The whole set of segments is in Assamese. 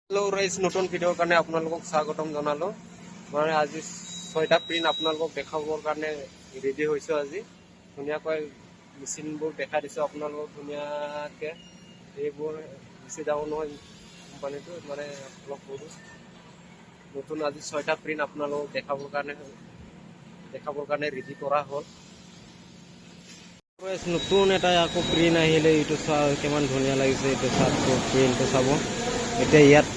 हेलो राइज नतुन भिडिओर कारण आपनालोকক स्वागतम जनालो मैं आज 6टा प्रिंट आपनालोকক देखाबर कारण रेडी होइছো আজি धुनियाকৈ मेसिनবোৰ দেখা দিছো आपनालोকক धुनियाके এইবোৰ বেছি দাও নহয় কোম্পানীটো মানে অলপ সৰু নতুন আজি 6টা প্ৰিন্ট आपनालोকক দেখাবৰ কাৰণে ৰেডি কৰা হ'ল নতুন এটা আকৌ প্ৰিন্ট আহিলে এইটো কিমান ধুনিয়া লাগিছে এইটো সাতটো প্ৰিন্টটো চাব এতিয়া ইয়াত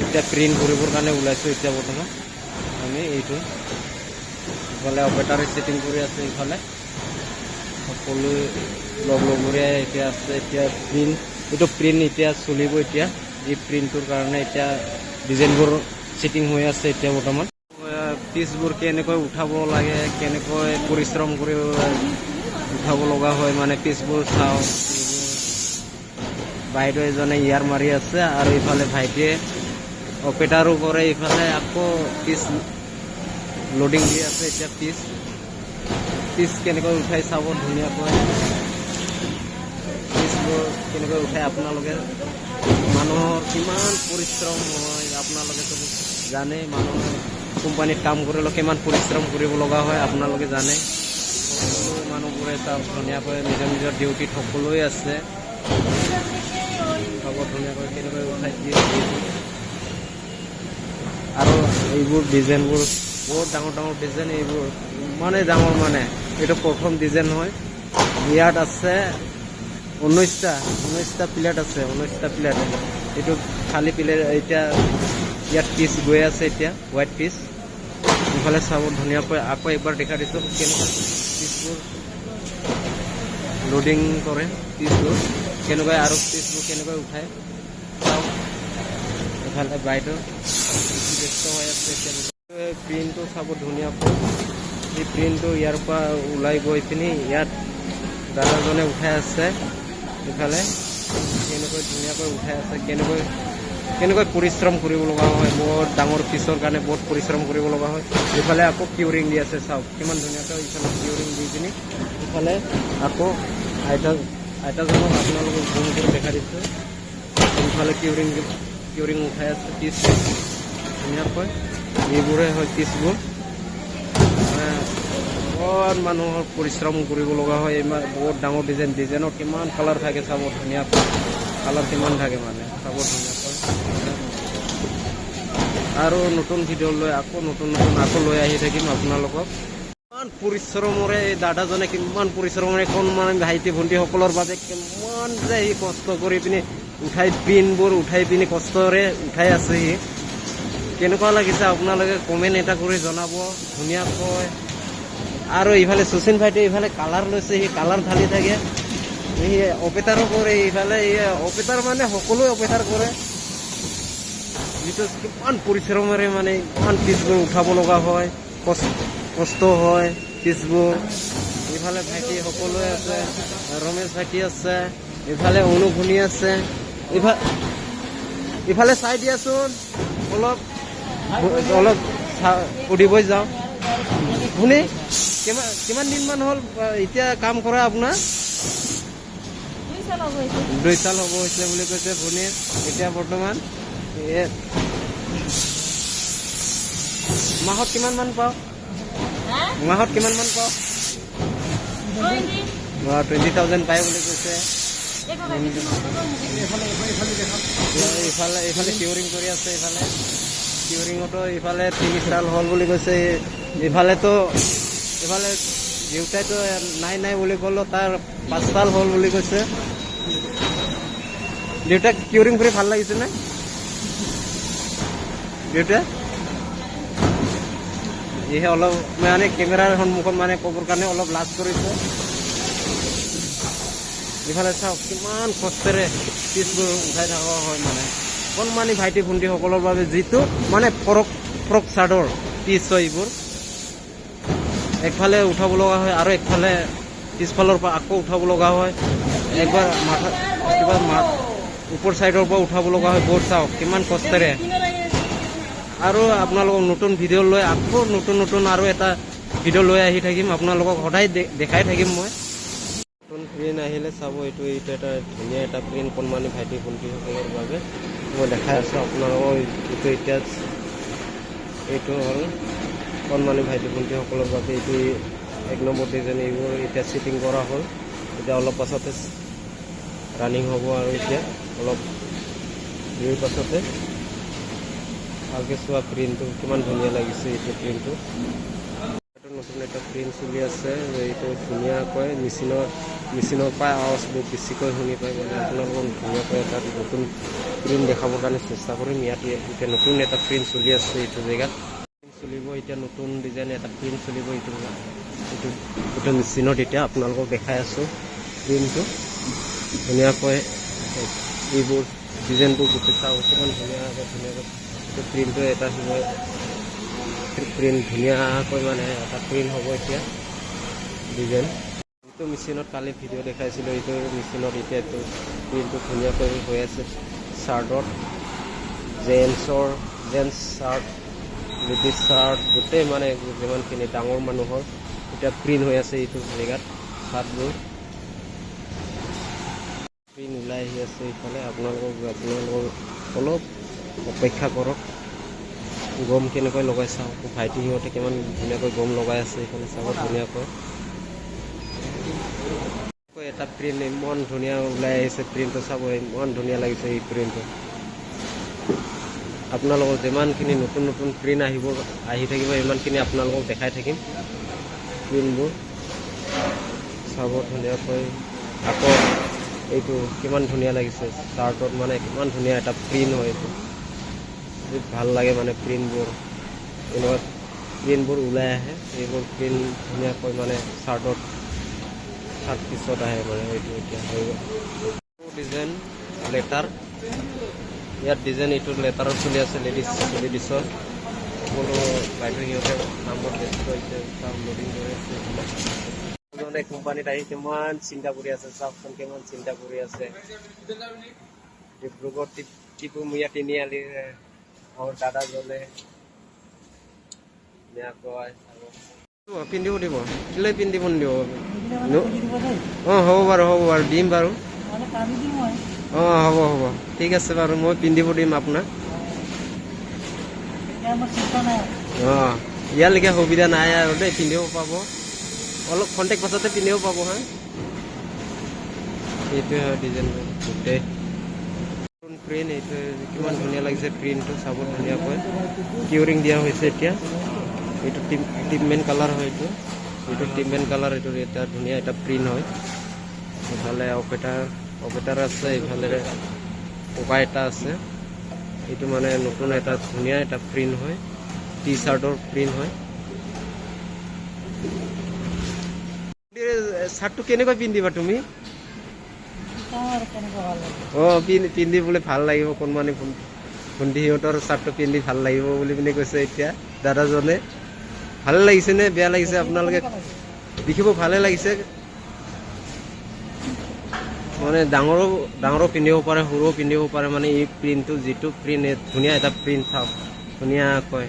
এটা প্ৰিন্ট কৰিবৰ কাৰণে ওলাইছো এতিয়া বৰ্তমান আমি এইটো ইফালে অপাৰেটৰে সেটিং কৰি আছে ইফালে সকলো লগলগৰে এতিয়া আছে এতিয়া প্ৰিন্ট এইটো প্ৰিন্ট এতিয়া চলিব এতিয়া এই প্ৰিন্টৰ কাৰণে এতিয়া ডিজাইনবোৰ সেটিং হৈ আছে এতিয়া বৰ্তমান পিচবোৰ কেনেকৈ উঠাব লাগে কেনেকৈ পৰিশ্ৰম কৰি উঠাব লগা হয় মানে পিচবোৰ চাও বাইদেউ এজনে ইয়াৰ মাৰি আছে আৰু ইফালে ভাইটিয়ে অপাৰেটৰো কৰে ইফালে আকৌ পিচ লোডিং দি আছে এতিয়া পিচ কেনেকৈ উঠাই চাব ধুনিয়াকৈ পিচবোৰ কেনেকৈ উঠাই আপোনালোকে মানুহৰ কিমান পৰিশ্ৰম হয় আপোনালোকে তো জানে মানুহৰ কোম্পানীত কাম কৰিলে কিমান পৰিশ্ৰম কৰিব লগা হয় আপোনালোকে জানে সকলো মানুহবোৰে চাওক ধুনিয়াকৈ নিজৰ নিজৰ ডিউটিত সকলোৱে আছে চাব ধুনিয়াকৈ কেনেকৈ উঠাই দিয়ে আৰু এইবোৰ ডিজাইনবোৰ বহুত ডাঙৰ ডাঙৰ ডিজাইন এইবোৰ মানে ডাঙৰ মানে এটা প্ৰথম ডিজাইন হয় ইয়াত আছে 19টা প্লেট আছে 19টা প্লেট এইটো খালি প্লেট এতিয়া ইয়াত পিচ গৈ আছে এতিয়া হোৱাইট পিচ ইফালে চাব ধুনিয়াকৈ আকৌ এবাৰ দেখা দিছো কেনেকৈ পিচবোৰ লোডিং কৰে পিচবোৰ কেনেকৈ আৰু পিচবোৰ কেনেকৈ উঠায় চাওক ইফালে বাইদেউ ব্যস্ত হৈ আছে প্ৰিন্টটো চাব ধুনীয়াকৈ এই প্ৰিন্টটো ইয়াৰ পৰা ওলাই গৈ পিনি ইয়াত দাদাজনে উঠাই আছে ইফালে কেনেকৈ ধুনীয়াকৈ উঠাই আছে কেনেকৈ পৰিশ্ৰম কৰিব লগা হয় বহুত ডাঙৰ পিচৰ কাৰণে বহুত পৰিশ্ৰম কৰিব লগা হয় ইফালে আকৌ কিউৰিং দি আছে চাওক কিমান ধুনীয়াকৈ ইফালে কিউৰিং দি পিনি ইফালে আকৌ আইতাজনক আপোনালোকক জুম কৰি দেখা দিছোঁ ইফালে কিউৰিং উঠাই আছে পিচ ধুনীয়াকৈ এইবোৰে হয় পিচবোৰ বহুত মানুহৰ পৰিশ্ৰম কৰিব লগা হয় ইমান বহুত ডাঙৰ ডিজাইনৰ কিমান কালাৰ থাকে চাব ধুনীয়াকৈ কালাৰ কিমান থাকে মানে চাব ধুনীয়াকৈ আৰু নতুন ভিডিঅ' লৈ আকৌ নতুন লৈ আহি থাকিম আপোনালোকক কিমান পৰিশ্ৰমৰে এই দাদাজনে কিমান পৰিশ্ৰমৰে কোন মানে ভাইটি ভণ্টিসকলৰ বাবে কিমান যে সি কষ্ট কৰি পিনি প্ৰিন্টবোৰ উঠাই পিনি কষ্টৰে উঠাই আছে সি কেনেকুৱা লাগিছে আপোনালোকে কমেণ্ট এটা কৰি জনাব ধুনীয়াকৈ আৰু ইফালে শচীন ভাইটি ইফালে কালাৰ লৈছে সি কালাৰ ঢালি থাকে সি অপাৰেটাৰো কৰে ইফালে অপাৰেটাৰ মানে সকলোৱে অপাৰেটাৰ কৰে যিটো কিমান পৰিশ্ৰমেৰে মানে ইমান পিচবোৰ উঠাব লগা হয় কষ্ট হয় পিচবোৰ ইফালে ভাইটি সকলোৱে আছে ৰমেশ ভাইটি আছে ইফালে অনুভূনি আছে ইফালে চাই দিয়াচোন অলপ সুধিবই যাওঁ শুনি কিমান দিনমান হ'ল এতিয়া কাম কৰা আপোনাৰ 2 সাল হ'ব হৈছে বুলি কৈছে ভনীয়ে এতিয়া বৰ্তমান মাহত কিমান মান পাওঁ 20,000 পায় বুলি কৈছে ইফালে কিউৰিং কৰি আছে ইফালে কিউৰিঙতো ইফালে 3 সাল হ'ল বুলি কৈছে ইফালে দেউতাইতো নাই বুলি ক'লো তাৰ 5 সাল হ'ল বুলি কৈছে দেউতাক কিউৰিং কৰি ভাল লাগিছে নে দেউতা ইহে অলপ মানে কেমেৰাৰ সন্মুখত মানে ক'বৰ কাৰণে অলপ লাজ কৰিছে ইফালে চাওক কিমান কষ্টেৰে পিচবোৰ উঠাই থকা হয় মানে কণমানি ভাইটি ভণ্টিসকলৰ বাবে যিটো মানে ফৰক চাৰ্টৰ পিচ হয় এইবোৰ একফালে উঠাব লগা হয় আৰু একফালে পিছফালৰ পৰা আকৌ উঠাব লগা হয় একবাৰ ওপৰ চাইডৰ পৰা উঠাব লগা হয় বহুত চাওক কিমান কষ্টেৰে আৰু আপোনালোকক নতুন ভিডিঅ' লৈ আকৌ নতুন আৰু এটা ভিডিঅ' লৈ আহি থাকিম আপোনালোকক সদায় দেখাই থাকিম মই নতুন প্ৰিন্ট আহিলে চাব এইটো এটা ধুনীয়া এটা প্ৰিন্ট কণমানি ভাইটি ভণ্টিসকলৰ বাবে মই দেখাই আছোঁ আপোনালোকক। এইটো এতিয়া এইটো হ'ল কণমানি ভাইটি ভণ্টিসকলৰ বাবে এইটো 1 নম্বৰ ডিজাইন। এইবোৰ এতিয়া ছিটিং কৰা হ'ল। এতিয়া অলপ পাছতে ৰানিং হ'ব আৰু এতিয়া অলপ দেৰিৰ পাছতে ভালকৈ চোৱা প্ৰিণ্টটো কিমান ধুনীয়া লাগিছে। এইটো প্ৰিণ্টটো নতুন এটা প্ৰিণ্ট চলি আছে। এইটো ধুনীয়াকৈ মেচিনৰ পৰা আৱাজ বহুত বেছিকৈ শুনি পায়। মানে আপোনালোকক ধুনীয়াকৈ এটা নতুন প্ৰিণ্ট দেখাবৰ কাৰণে চেষ্টা কৰিম। ইয়াত এতিয়া নতুন এটা প্ৰিণ্ট চলি আছে। এইটো জেগাত চলিব এতিয়া নতুন ডিজাইন এটা প্ৰিণ্ট চলিব। এইটো মেচিনত এতিয়া আপোনালোকক দেখাই আছোঁ প্ৰিণ্টটো ধুনীয়াকৈ। এইবোৰ ডিজাইনবোৰ গোটেই চাওঁ কিমান ধুনীয়াকৈ এইটো প্ৰিণ্টটো এটা প্ৰিণ্ট ধুনীয়াকৈ মানে এটা প্ৰিণ্ট হ'ব এতিয়া ডিজাইন। এইটো মেচিনত কালি ভিডিঅ' দেখাইছিলোঁ। এইটো মেচিনত এতিয়া এইটো প্ৰিণ্টটো ধুনীয়াকৈ হৈ আছে। চাৰ্টত জেন্টছ চাৰ্ট, লেডিজ চাৰ্ট গোটেই মানে যিমানখিনি ডাঙৰ মানুহৰ এতিয়া প্ৰিণ্ট হৈ আছে। এইটো জেগাত চাৰ্টবোৰ প্ৰিণ্ট ওলাই আহি আছে। এইফালে আপোনালোকক অলপ অপেক্ষা কৰক। গম কেনেকৈ লগাই চাওঁ। ভাইটি সিহঁতে কিমান ধুনীয়াকৈ গম লগাই আছে। এইফালে চাব ধুনীয়াকৈ এটা প্ৰিণ্ট ইমান ধুনীয়া ওলাই আহিছে। প্ৰিণ্টটো চাব ইমান ধুনীয়া লাগিছে। এই প্ৰিণ্টটো আপোনালোকৰ যিমানখিনি নতুন প্ৰিণ্ট আহি থাকিব ইমানখিনি আপোনালোকক দেখাই থাকিম প্ৰিণ্টবোৰ চাব ধুনীয়াকৈ। আকৌ এইটো কিমান ধুনীয়া লাগিছে চাৰ্টত, মানে কিমান ধুনীয়া এটা প্ৰিণ্ট হয়। এইটো বহুত ভাল লাগে মানে প্ৰিণ্টবোৰ এনেকুৱা প্ৰিণ্টবোৰ ওলাই আহে। এইবোৰ প্ৰিণ্ট ধুনীয়াকৈ মানে চাৰ্ট পিছত আহে মানে। এইটো এতিয়া হৈ গ'ল ডিজাইন লেটাৰ। ইয়াত ডিজাইন এইটো লেটাৰত চলি আছে লেডিছৰ সকলো বাইদেউ সিহঁতে নাম্বাৰ বেছি কৰিছে। লোডিং কৰি আছে। কোম্পানীত আহি কিমান চিন্তা কৰি আছে চাওকচোন, কিমান চিন্তা কৰি আছে। ডিব্ৰুগড় টিপুমীয়া তিনিআলি দাদাজনে পিন্ধিব দিব। কেলৈ পিন্ধিব নিদিব? অঁ হ'ব বাৰু দিম বাৰু। অঁ হ'ব ঠিক আছে বাৰু, মই পিন্ধিব দিম আপোনাক। অঁ ইয়ালৈকে সুবিধা নাই আৰু দেই, পিন্ধিব পাব। অলপ খন্তেক পাছতে পিন্ধিব পাব। হা এইটোৱে হয় ডিজাইন গোটেই প্ৰিণ্ট। এইটো কিমান ধুনীয়া লাগিছে প্ৰিণ্টটো চাব ধুনীয়াকৈ। কিউৰিং দিয়া হৈছে এতিয়া। এইটো টিপমেণ্ট কালাৰ হয়। এইটো টিপমেণ্ট কালাৰ। এইটো এটা ধুনীয়া এটা প্ৰিণ্ট হয়। ইফালে অপাৰেটাৰ আছে, ইফালে পকা এটা আছে। এইটো মানে নতুন এটা ধুনীয়া এটা প্ৰিণ্ট হয়। টি চাৰ্টৰ প্ৰিণ্ট হয়। চাৰ্টটো কেনেকৈ পিন্ধিবা তুমি? অঁ পিন্ধিবলৈ ভাল লাগিব। কোনমানে ভণ্টি সিহঁতৰ চাৰ্টটো পিন্ধি ভাল লাগিব বুলি পিনে কৈছে এতিয়া দাদাজনে। ভালে লাগিছে নে বেয়া লাগিছে? আপোনালোকে দেখিব ভালে লাগিছে। মানে ডাঙৰো পিন্ধিব পাৰে, সৰুও পিন্ধিব পাৰে। মানে এই প্ৰিণ্টটো যিটো প্ৰিণ্ট ধুনীয়া এটা প্ৰিণ্ট চাওক ধুনীয়াকৈ।